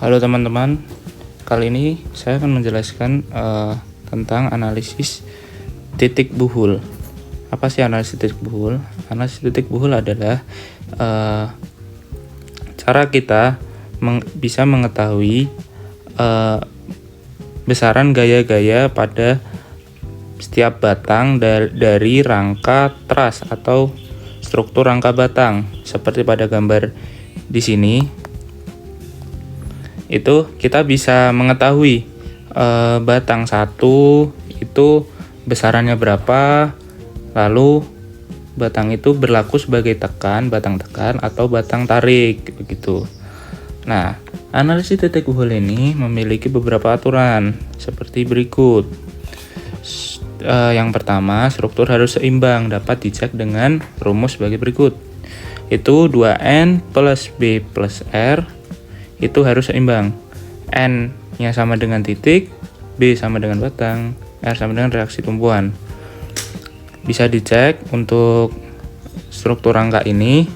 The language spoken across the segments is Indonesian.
Halo teman-teman, kali ini saya akan menjelaskan tentang analisis titik buhul. Apa sih analisis titik buhul? Analisis titik buhul adalah cara kita bisa mengetahui besaran gaya-gaya pada setiap batang dari rangka truss atau struktur rangka batang. Seperti pada gambar di sini, itu kita bisa mengetahui batang satu itu besarannya berapa, lalu batang itu berlaku sebagai batang tekan atau batang tarik begitu. Nah, analisis titik buhul ini memiliki beberapa aturan seperti berikut. Yang pertama, struktur harus seimbang, dapat dicek dengan rumus sebagai berikut. Itu 2N plus B plus R itu harus seimbang. N-nya sama dengan titik, B sama dengan batang, R sama dengan reaksi tumbuhan. Bisa dicek untuk struktur rangka ini,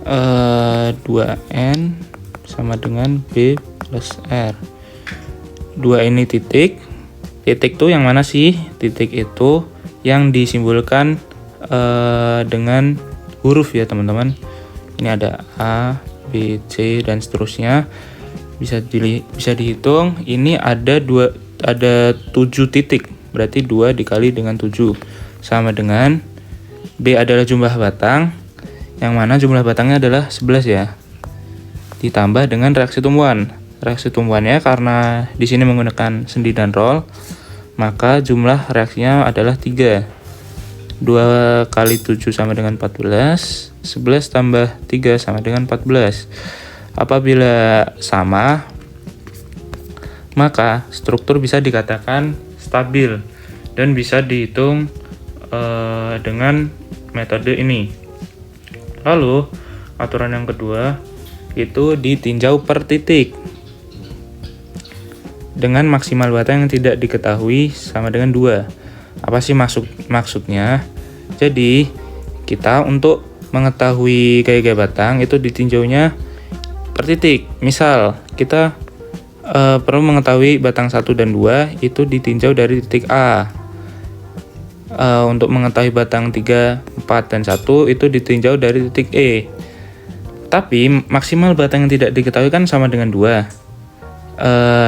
2N sama dengan B plus R. 2 ini titik. Titik itu yang mana sih? Titik itu yang disimbolkan dengan huruf ya teman-teman. Ini ada A, B, C dan seterusnya. Bisa dihitung. Ini ada 7 titik. Berarti 2 dikali dengan 7 sama dengan B adalah jumlah batang, yang mana jumlah batangnya adalah 11 ya. Ditambah dengan reaksi tumbuhan. Reaksi tumbuhannya karena di sini menggunakan sendi dan roll, maka jumlah reaksinya adalah 3. 2 kali 7 sama dengan 14, 11 tambah 3 sama dengan 14. Apabila sama, maka struktur bisa dikatakan stabil dan bisa dihitung dengan metode ini. Lalu, aturan yang kedua itu ditinjau per titik dengan maksimal batang yang tidak diketahui sama dengan 2. Apa sih maksudnya? Jadi, kita untuk mengetahui gaya-gaya batang itu ditinjaunya per titik. Misal, kita perlu mengetahui batang 1 dan 2 itu ditinjau dari titik A. Untuk mengetahui batang 3, 4, dan 1 itu ditinjau dari titik E. Tapi maksimal batang yang tidak diketahui kan sama dengan 2.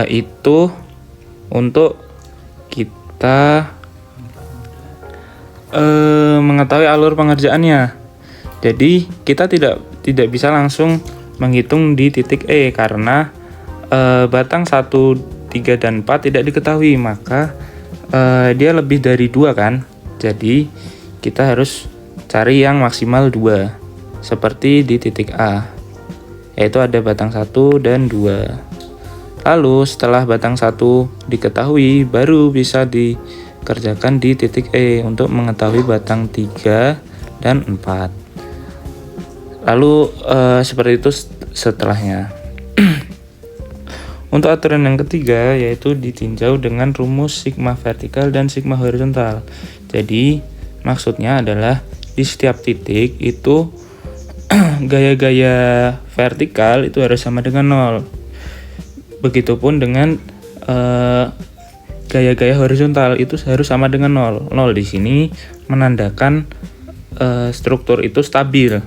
Itu untuk kita mengetahui alur pengerjaannya. Jadi kita tidak bisa langsung menghitung di titik E karena batang 1, 3, dan 4 tidak diketahui, maka dia lebih dari 2 kan. Jadi kita harus cari yang maksimal 2 seperti di titik A, yaitu ada batang 1 dan 2. Lalu setelah batang 1 diketahui, baru bisa dikerjakan di titik E untuk mengetahui batang 3 dan 4. Lalu seperti itu setelahnya. Untuk aturan yang ketiga, yaitu ditinjau dengan rumus sigma vertikal dan sigma horizontal. Jadi maksudnya adalah di setiap titik itu gaya-gaya vertikal itu harus sama dengan 0. Begitupun dengan gaya-gaya horizontal itu harus sama dengan 0. 0 di sini menandakan struktur itu stabil.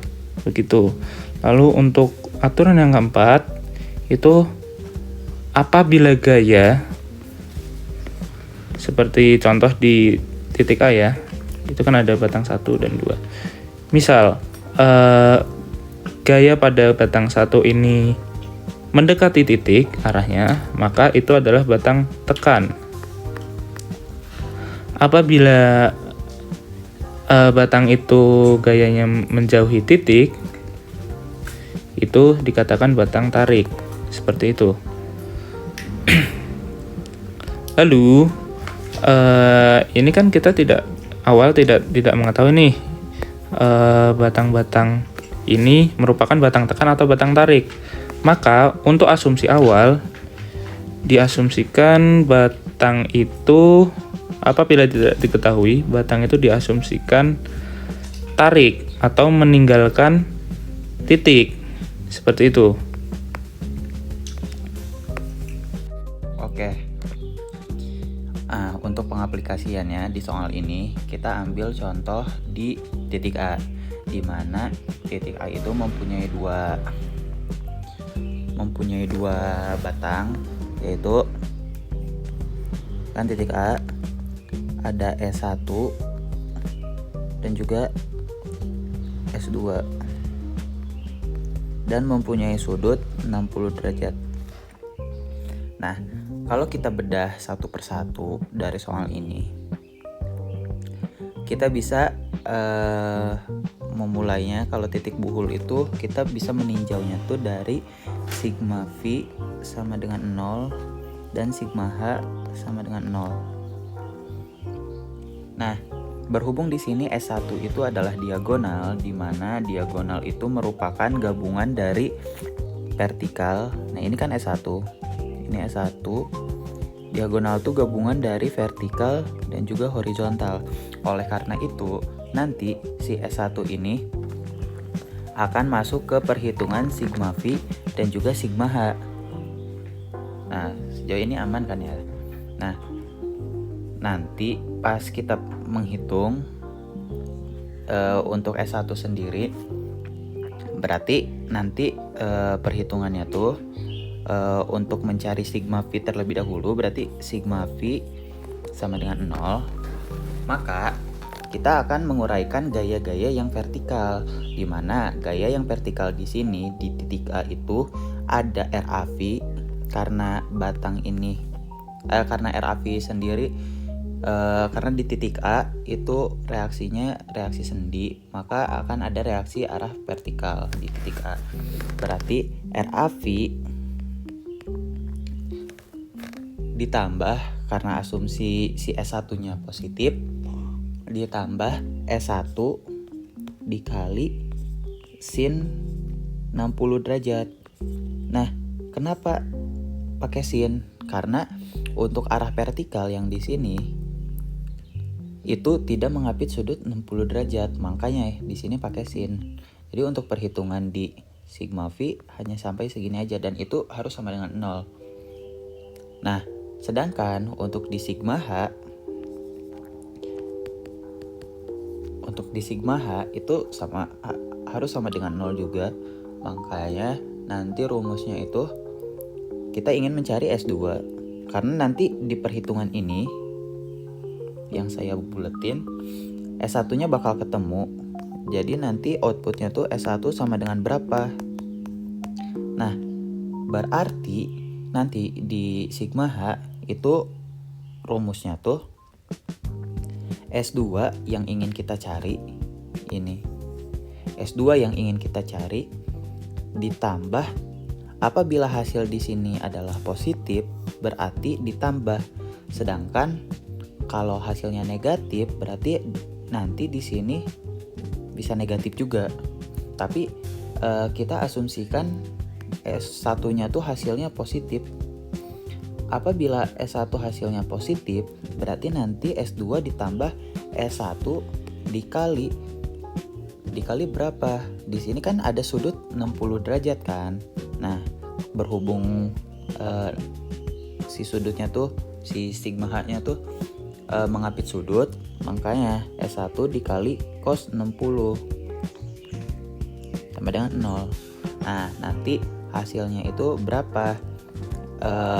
Begitu. Lalu untuk aturan yang keempat itu apabila gaya seperti contoh di titik A ya, itu kan ada batang 1 dan 2. Misal gaya pada batang 1 ini mendekati titik arahnya, maka itu adalah batang tekan. Apabila batang itu gayanya menjauhi titik, itu dikatakan batang tarik. Seperti itu. Lalu ini kan kita tidak mengetahui nih batang-batang ini merupakan batang tekan atau batang tarik. Maka untuk asumsi awal diasumsikan batang itu, apabila tidak diketahui, batang itu diasumsikan tarik atau meninggalkan titik. Seperti itu. Oke. Untuk pengaplikasiannya di soal ini kita ambil contoh di titik A, di mana titik A itu mempunyai dua batang, yaitu kan titik A ada S1 dan juga S2 dan mempunyai sudut 60 derajat. Nah, kalau kita bedah satu persatu dari soal ini, kita bisa memulainya. Kalau titik buhul itu kita bisa meninjaunya tuh dari sigma V sama dengan 0 dan sigma H sama dengan 0. Nah, berhubung di sini S1 itu adalah diagonal, di mana diagonal itu merupakan gabungan dari vertikal. Nah, ini kan S1. Ini S1. Diagonal itu gabungan dari vertikal dan juga horizontal. Oleh karena itu, nanti si S1 ini akan masuk ke perhitungan sigma V dan juga sigma H. Nah, sejauh ini aman kan ya? Nah, nanti pas kita menghitung untuk S1 sendiri, berarti nanti perhitungannya tuh untuk mencari sigma V terlebih dahulu, berarti sigma V sama dengan 0. Maka kita akan menguraikan gaya-gaya yang vertikal, di mana gaya yang vertikal di sini di titik A itu ada RAV karena batang ini karena RAV sendiri karena di titik A itu reaksinya reaksi sendi, maka akan ada reaksi arah vertikal di titik A. Berarti RAV ditambah, karena asumsi si S1-nya positif, ditambah S1 dikali sin 60 derajat. Nah, kenapa pakai sin? Karena untuk arah vertikal yang di sini itu tidak mengapit sudut 60 derajat, makanya di sini pakai sin. Jadi untuk perhitungan di sigma V hanya sampai segini aja, dan itu harus sama dengan 0. Nah, sedangkan untuk di sigma H itu harus sama dengan 0 juga. Makanya nanti rumusnya itu kita ingin mencari S2, karena nanti di perhitungan ini yang saya buletin S1-nya bakal ketemu. Jadi nanti outputnya tuh S1 sama dengan berapa. Nah, berarti nanti di sigma H itu rumusnya tuh S2 yang ingin kita cari ini. S2 yang ingin kita cari ditambah, apabila hasil di sini adalah positif berarti ditambah. Sedangkan kalau hasilnya negatif berarti nanti di sini bisa negatif juga. Tapi kita asumsikan S1-nya tuh hasilnya positif. Apabila S1 hasilnya positif, berarti nanti S2 ditambah S1 dikali berapa? Di sini kan ada sudut 60 derajat kan. Nah, berhubung si sudutnya tuh, si sigma H-nya tuh mengapit sudut, makanya S1 dikali cos 60 sama dengan 0. Nah, nanti hasilnya itu berapa?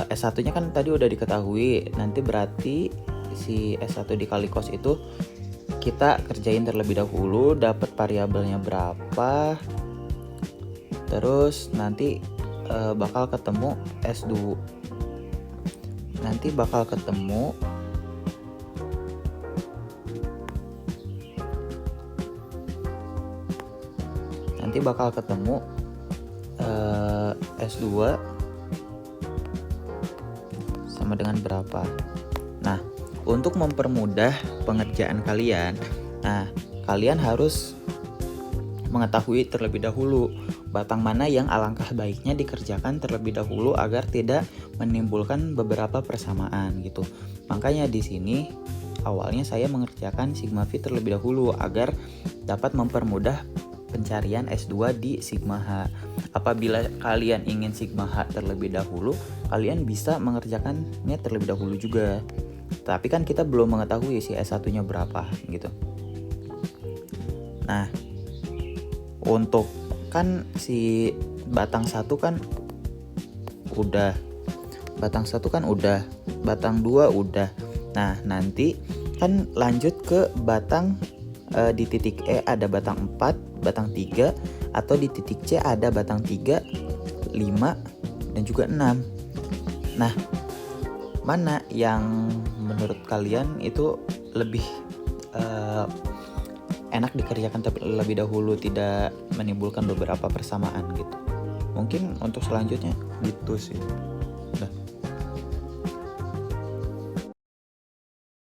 S1-nya kan tadi udah diketahui, nanti berarti si S1 dikali cos itu kita kerjain terlebih dahulu, dapat variabelnya berapa, terus nanti bakal ketemu S2, nanti bakal ketemu S2 sama dengan berapa. Nah, untuk mempermudah pengerjaan kalian, kalian harus mengetahui terlebih dahulu batang mana yang alangkah baiknya dikerjakan terlebih dahulu agar tidak menimbulkan beberapa persamaan gitu. Makanya di sini awalnya saya mengerjakan sigma V terlebih dahulu agar dapat mempermudah pencarian S2 di Sigma H. Apabila kalian ingin Sigma H terlebih dahulu, kalian bisa mengerjakannya terlebih dahulu juga. Tapi kan kita belum mengetahui si S1-nya berapa gitu. Nah, untuk kan si batang 1 kan udah, batang 1 kan udah, batang 2 udah. Nah, nanti kan lanjut ke batang di titik E ada batang 4, batang 3, atau di titik C ada batang 3, 5, dan juga 6. Nah, mana yang menurut kalian itu lebih enak dikerjakan terlebih dahulu, tidak menimbulkan beberapa persamaan gitu? Mungkin untuk selanjutnya gitu sih.